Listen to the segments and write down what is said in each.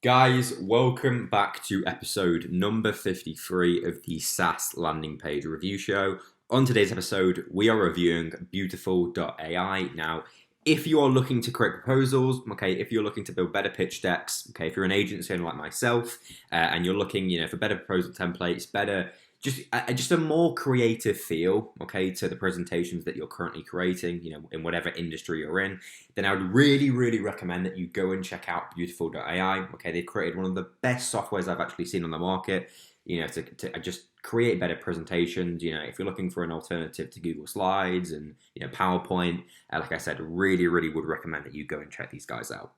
Guys, welcome back to episode number 53 of the SaaS landing page review show. On today's episode, we are reviewing Beautiful.ai. Now, if you are looking to create proposals, if you're looking to build better pitch decks, if you're an agency owner like myself, and you're looking, for better proposal templates, better just a more creative feel, to the presentations that you're currently creating, in whatever industry you're in, then I would really, really recommend that you go and check out Beautiful.ai. They've created one of the best softwares I've actually seen on the market, to just create better presentations. If you're looking for an alternative to Google Slides and, PowerPoint, like I said, really, really would recommend that you go and check these guys out,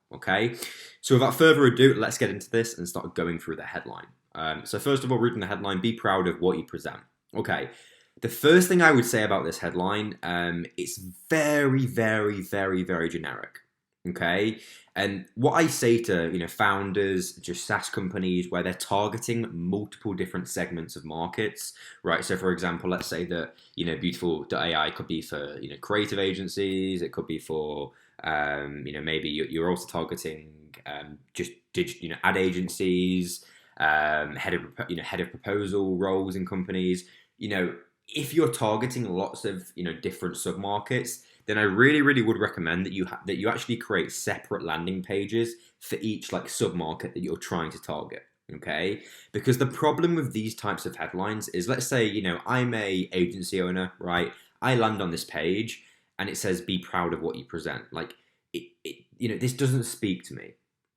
So without further ado, let's get into this and start going through the headline. So first of all, reading the headline, be proud of what you present. The first thing I would say about this headline, it's very, very, very, very generic. And what I say to founders, just SaaS companies where they're targeting multiple different segments of markets, right? So for example, let's say that Beautiful.ai could be for creative agencies. It could be for maybe you're also targeting just ad agencies. Head of proposal roles in companies. If you're targeting lots of different submarkets, then I really, really would recommend that you actually create separate landing pages for each submarket that you're trying to target. Because the problem with these types of headlines is, let's say I'm a agency owner, right? I land on this page and it says be proud of what you present. This doesn't speak to me.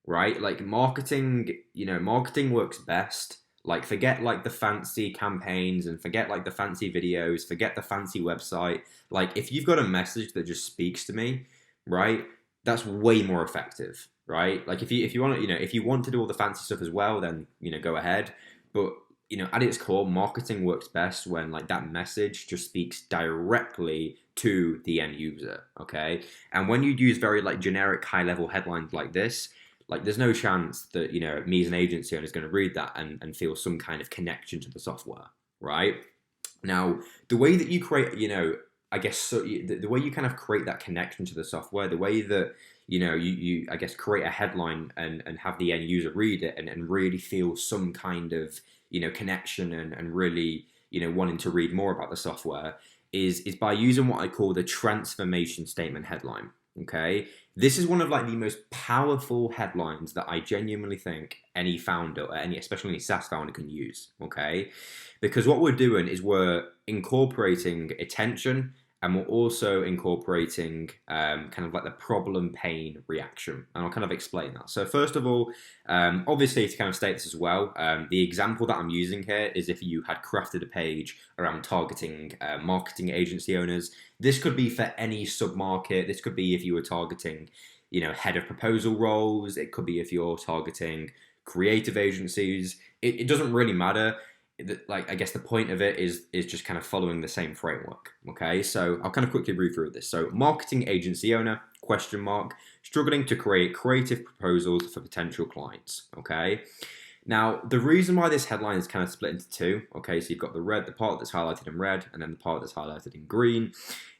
Right? Marketing works best. Forget the fancy campaigns and forget the fancy videos, forget the fancy website. If you've got a message that just speaks to me, right? That's way more effective, right? If you want to, if you want to do all the fancy stuff as well, then go ahead. But at its core, marketing works best when that message just speaks directly to the end user. And when you use very generic high level headlines like this, there's no chance that, me as an agency owner is going to read that and feel some kind of connection to the software, right? Now, the way that you create, the way you kind of create that connection to the software, the way that, you create a headline and have the end user read it and really feel some kind of, connection and really, wanting to read more about the software is by using what I call the transformation statement headline. This is one of the most powerful headlines that I genuinely think any founder, especially any SaaS founder, can use. Because what we're doing is we're incorporating attention and we're also incorporating kind of the problem pain reaction, and I'll kind of explain that. So first of all, obviously to kind of state this as well, the example that I'm using here is if you had crafted a page around targeting marketing agency owners. This could be for any sub-market. This could be if you were targeting head of proposal roles. It could be if you're targeting creative agencies. It doesn't really matter. I guess the point of it is just kind of following the same framework. So I'll kind of quickly read through this. So marketing agency owner, ? Struggling to create creative proposals for potential clients. Now, the reason why this headline is kind of split into two, so you've got the part that's highlighted in red and then the part that's highlighted in green,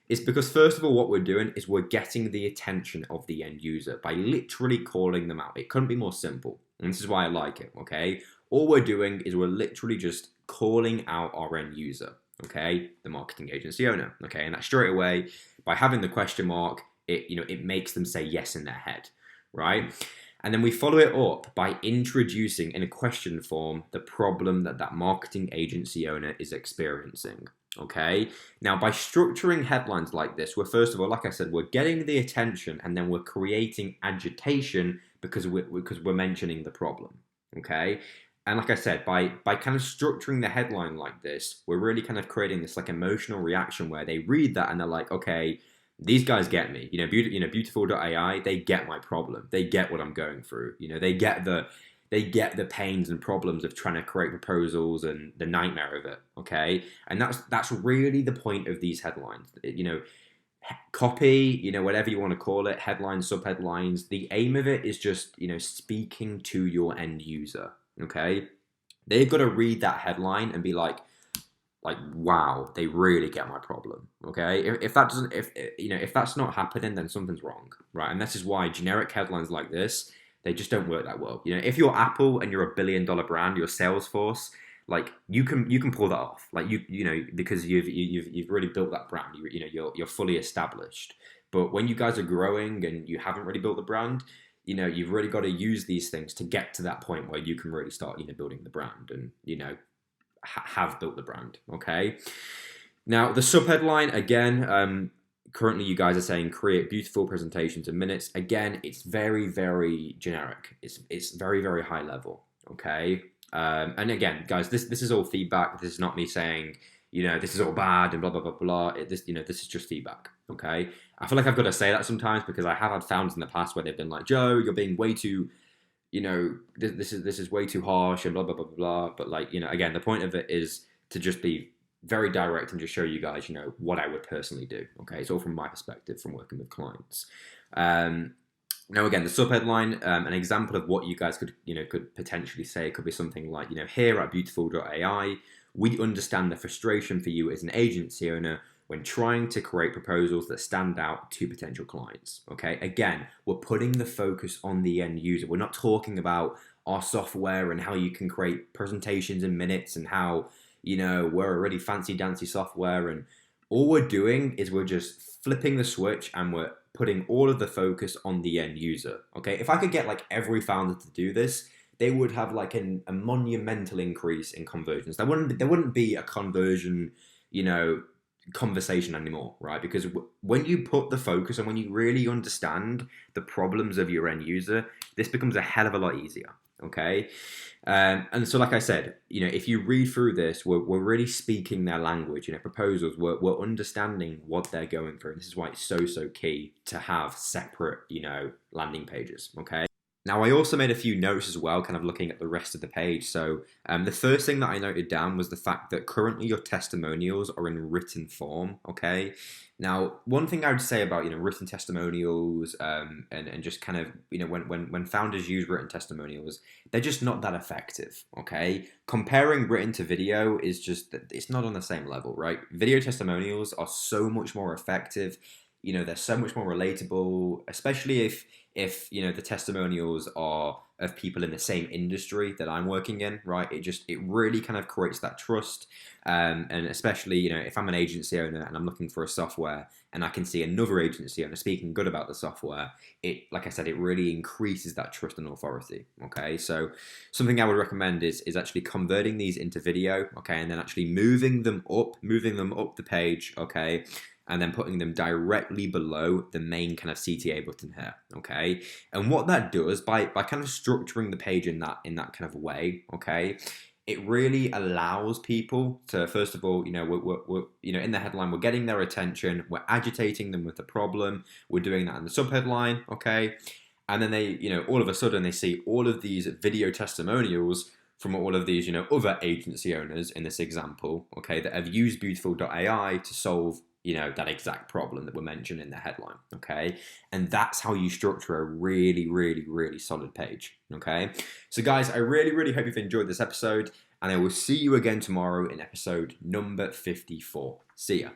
is because first of all, what we're doing is we're getting the attention of the end user by literally calling them out. It couldn't be more simple, and this is why I like it. All we're doing is we're literally just calling out our end user, the marketing agency owner, and that straight away, by having the question mark, it makes them say yes in their head, right? And then we follow it up by introducing in a question form the problem that marketing agency owner is experiencing. Now, by structuring headlines like this, we're first of all, like I said, we're getting the attention and then we're creating agitation because we're mentioning the problem. And like I said, by kind of structuring the headline like this, we're really kind of creating this emotional reaction where they read that and they're like, okay, these guys get me. Beautiful.ai, they get my problem. They get what I'm going through. They get the pains and problems of trying to create proposals and the nightmare of it. And that's really the point of these headlines. Copy, whatever you want to call it, headlines, subheadlines. The aim of it is just speaking to your end user. They've got to read that headline and be like, wow, they really get my problem. If that's not happening, then something's wrong, right? And this is why generic headlines like this, They just don't work that well. If you're Apple and you're a billion-dollar brand, you're Salesforce, like you can pull that off. Like because you've really built that brand. You're fully established. But when you guys are growing and you haven't really built the brand, you've really got to use these things to get to that point where you can really start, building the brand and, have built the brand. Okay. Now the subheadline again, currently you guys are saying create beautiful presentations in minutes. Again, it's very, very generic. It's very, very high level. Okay. And again, guys, this is all feedback. This is not me saying, this is all bad and blah, blah, blah, blah. This is just feedback. Okay. I feel like I've got to say that sometimes because I have had founders in the past where they've been like, Joe, you're being way too, this is way too harsh and blah, blah, blah, blah, blah. But like, again, the point of it is to just be very direct and just show you guys, what I would personally do. Okay. It's all from my perspective from working with clients. Now, again, the subheadline, an example of what you guys could potentially say could be something like, here at Beautiful.ai, we understand the frustration for you as an agency owner when trying to create proposals that stand out to potential clients. Okay, again, we're putting the focus on the end user. We're not talking about our software and how you can create presentations in minutes and how, we're a really fancy dancy software. And all we're doing is we're just flipping the switch and we're putting all of the focus on the end user. Okay, if I could get like every founder to do this, they would have like a monumental increase in conversions. There wouldn't be a conversion, conversation anymore, right? Because when you put the focus and when you really understand the problems of your end user, this becomes a hell of a lot easier. Okay. And so, like I said, if you read through this, we're really speaking their language. Proposals, we're understanding what they're going through. This is why it's so key to have separate, landing pages. Okay. Now, I also made a few notes as well, kind of looking at the rest of the page. So the first thing that I noted down was the fact that currently your testimonials are in written form, okay? Now, one thing I would say about, written testimonials and just kind of, when founders use written testimonials, they're just not that effective, okay? Comparing written to video is just, it's not on the same level, right? Video testimonials are so much more effective. They're so much more relatable, especially if the testimonials are of people in the same industry that I'm working in, right? It really kind of creates that trust. And especially, if I'm an agency owner and I'm looking for a software and I can see another agency owner speaking good about the software, like I said, it really increases that trust and authority. Okay. So something I would recommend is actually converting these into video. Okay. And then actually moving them up the page. Okay. And then putting them directly below the main kind of CTA button here, okay? And what that does, by kind of structuring the page in that kind of way, okay, it really allows people to, first of all, we're in the headline, we're getting their attention, we're agitating them with the problem, we're doing that in the subheadline, okay? And then they, all of a sudden they see all of these video testimonials from all of these, other agency owners in this example, okay, that have used Beautiful.ai to solve that exact problem that we're mentioned in the headline, okay? And that's how you structure a really, really, really solid page, okay? So guys, I really, really hope you've enjoyed this episode, and I will see you again tomorrow in episode number 54. See ya.